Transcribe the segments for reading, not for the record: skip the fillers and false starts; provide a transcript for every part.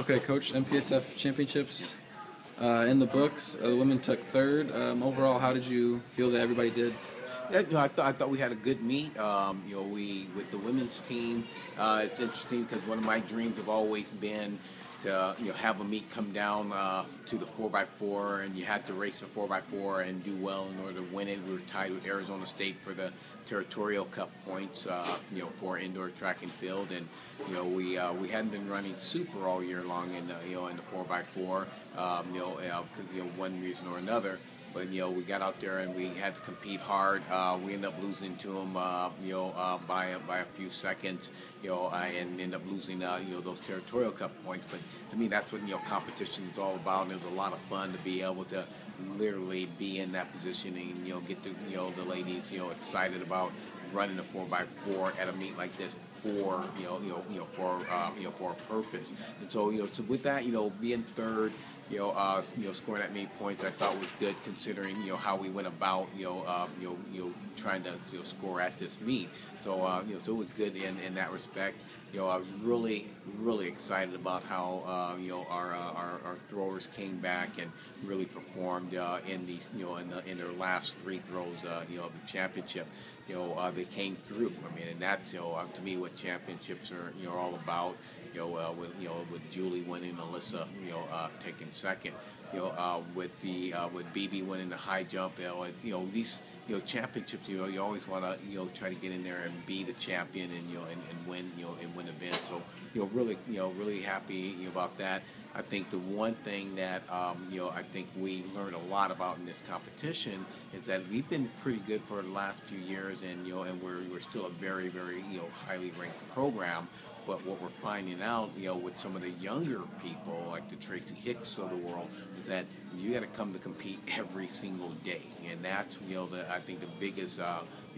Okay, Coach, MPSF Championships in the books. The women took third. Overall, how did you feel that everybody did? Yeah, I thought we had a good meet. We with the women's team. It's interesting because one of my dreams have always been to have a meet come down to the 4x4, and you had to race the 4x4 and do well in order to win it. We were tied with Arizona State for the Territorial Cup points, for indoor track and field, and we hadn't been running super all year long in in the 4x4, one reason or another. But we got out there and we had to compete hard. We ended up losing to them, by a few seconds, and ended up losing, those Territorial Cup points. But to me, that's what competition is all about. And it was a lot of fun to be able to literally be in that position and get the ladies excited about running a 4x4 at a meet like this for for a purpose. And so so with that, being third, scoring that many points, I thought was good considering how we went about trying to score at this meet. So so it was good in that respect. I was really excited about how our throwers came back and really performed in these in their last three throws of the championship. They came through. I mean, and that's to me what championships are all about. With Julie winning, Alyssa taking second. With BB winning the high jump. These championships. You always want to try to get in there and be the champion and win and win events. So really happy about that. I think the one thing that I think we learned a lot about in this competition is that we've been pretty good for the last few years, and we're still a very highly ranked program. But what we're finding out, with some of the younger people, like the Tracy Hicks of the world, is that you got to come to compete every single day, and that's I think the biggest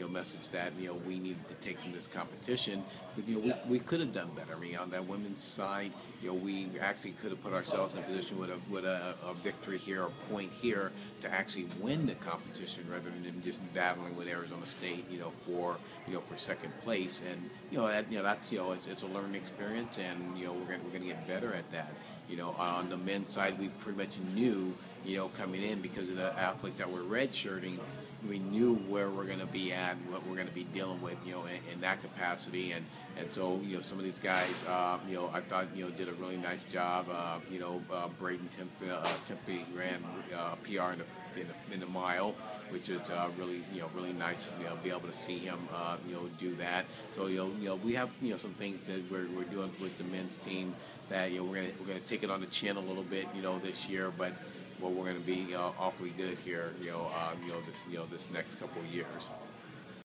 message that we needed to take from this competition. But, we could have done better. I mean, on that women's side, we actually could have put ourselves in a position with a victory here, a point here, to actually win the competition rather than just battling with Arizona State, for second place. And that's it's a learning experience, and we're gonna get better at that. On the men's side, we pretty much knew, coming in, because of the athletes that were redshirting, we knew where we're going to be at and what we're going to be dealing with, in that capacity. And so, some of these guys, I thought, did a really nice job. Braden Tempe ran PR in the mile, which is really nice to be able to see him, do that. So, we have, some things that we're doing with the men's team that, we're gonna take it on the chin a little bit, this year, but we're going to be awfully good here, this next couple of years.